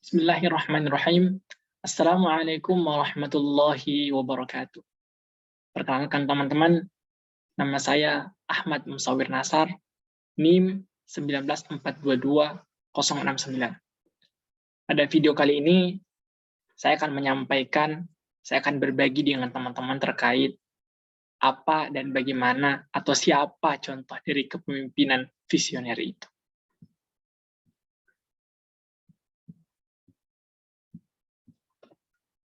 Bismillahirrahmanirrahim. Assalamualaikum warahmatullahi wabarakatuh. Perkenalkan teman-teman, nama saya Ahmad Musawir Nasar, NIM 19422-069. Pada video kali ini, saya akan berbagi dengan teman-teman terkait apa dan bagaimana atau siapa contoh dari kepemimpinan visioner itu.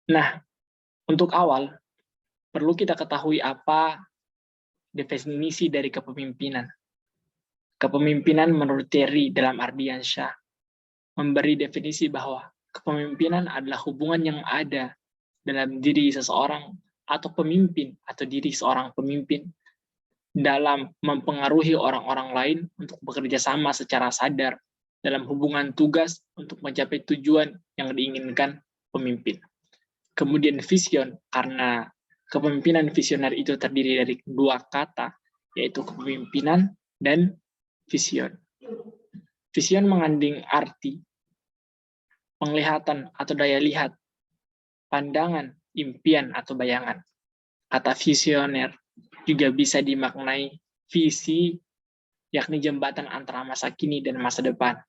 Nah, untuk awal, perlu kita ketahui apa definisi dari kepemimpinan. Kepemimpinan menurut Terry dalam Ardiansyah memberi definisi bahwa kepemimpinan adalah hubungan yang ada dalam diri seseorang atau pemimpin atau diri seorang pemimpin dalam mempengaruhi orang-orang lain untuk bekerja sama secara sadar dalam hubungan tugas untuk mencapai tujuan yang diinginkan pemimpin. Kemudian vision, karena kepemimpinan visioner itu terdiri dari dua kata, yaitu kepemimpinan dan vision. Vision mengandung arti penglihatan atau daya lihat, pandangan, impian atau bayangan. Kata visioner juga bisa dimaknai visi, yakni jembatan antara masa kini dan masa depan,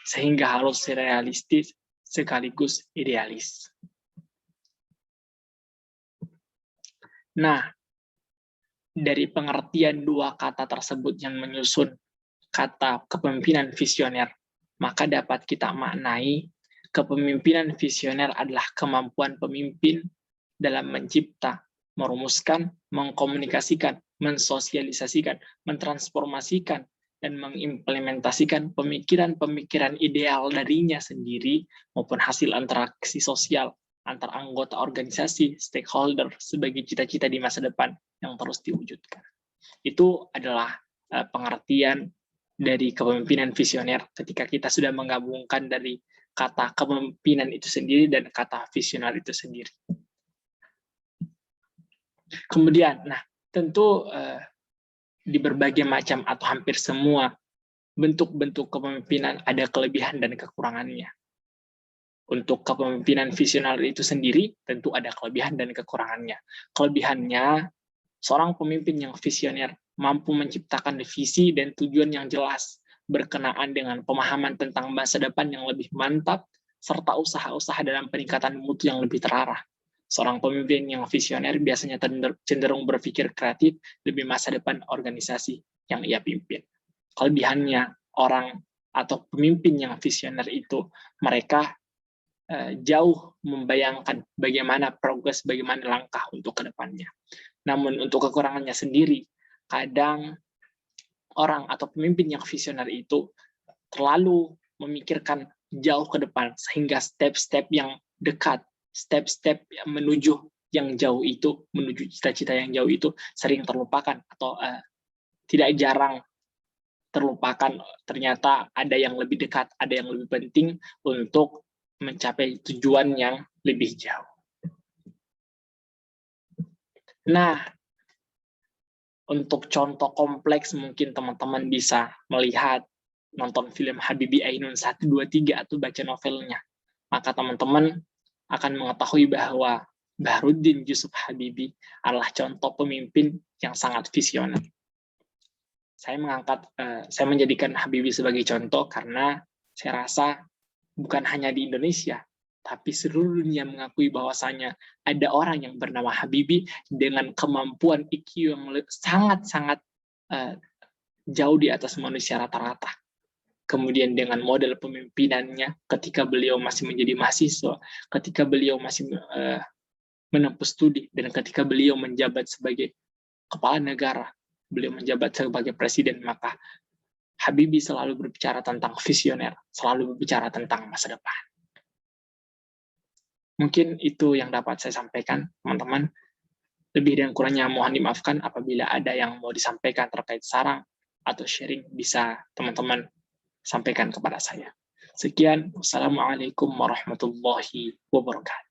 sehingga harus realistis sekaligus idealis. Nah, dari pengertian dua kata tersebut yang menyusun kata kepemimpinan visioner, maka dapat kita maknai kepemimpinan visioner adalah kemampuan pemimpin dalam mencipta, merumuskan, mengkomunikasikan, mensosialisasikan, mentransformasikan, dan mengimplementasikan pemikiran-pemikiran ideal darinya sendiri maupun hasil interaksi sosial antar anggota organisasi, stakeholder, sebagai cita-cita di masa depan yang terus diwujudkan. Itu adalah pengertian dari kepemimpinan visioner ketika kita sudah menggabungkan dari kata kepemimpinan itu sendiri dan kata visioner itu sendiri. Kemudian, tentu di berbagai macam atau hampir semua bentuk-bentuk kepemimpinan ada kelebihan dan kekurangannya. Untuk kepemimpinan visioner itu sendiri, tentu ada kelebihan dan kekurangannya. Kelebihannya, seorang pemimpin yang visioner mampu menciptakan visi dan tujuan yang jelas, berkenaan dengan pemahaman tentang masa depan yang lebih mantap, serta usaha-usaha dalam peningkatan mutu yang lebih terarah. Seorang pemimpin yang visioner biasanya cenderung berpikir kreatif lebih masa depan organisasi yang ia pimpin. Kelebihannya, orang atau pemimpin yang visioner itu, mereka jauh membayangkan bagaimana progres, bagaimana langkah untuk ke depannya. Namun untuk kekurangannya sendiri, kadang orang atau pemimpin yang visioner itu terlalu memikirkan jauh ke depan, sehingga step-step yang dekat, step-step menuju yang jauh itu, menuju cita-cita yang jauh itu sering terlupakan atau tidak jarang terlupakan. Ternyata ada yang lebih dekat, ada yang lebih penting untuk mencapai tujuan yang lebih jauh. Nah, untuk contoh kompleks mungkin teman-teman bisa melihat, nonton film Habibie Ainun 1, 2, 3 atau baca novelnya. Maka teman-teman akan mengetahui bahwa Bahruddin Yusuf Habibie adalah contoh pemimpin yang sangat visioner. Saya menjadikan Habibie sebagai contoh karena saya rasa bukan hanya di Indonesia, tapi seluruh dunia mengakui bahwasanya ada orang yang bernama Habibie dengan kemampuan IQ yang sangat-sangat jauh di atas manusia rata-rata. Kemudian dengan model pemimpinannya ketika beliau masih menjadi mahasiswa, ketika beliau masih menempuh studi, dan ketika beliau menjabat sebagai kepala negara, beliau menjabat sebagai presiden, maka Habibie selalu berbicara tentang visioner, selalu berbicara tentang masa depan. Mungkin itu yang dapat saya sampaikan, teman-teman. Lebih dan kurangnya mohon dimaafkan. Apabila ada yang mau disampaikan terkait saran atau sharing, bisa teman-teman sampaikan kepada saya. Sekian, wassalamualaikum warahmatullahi wabarakatuh.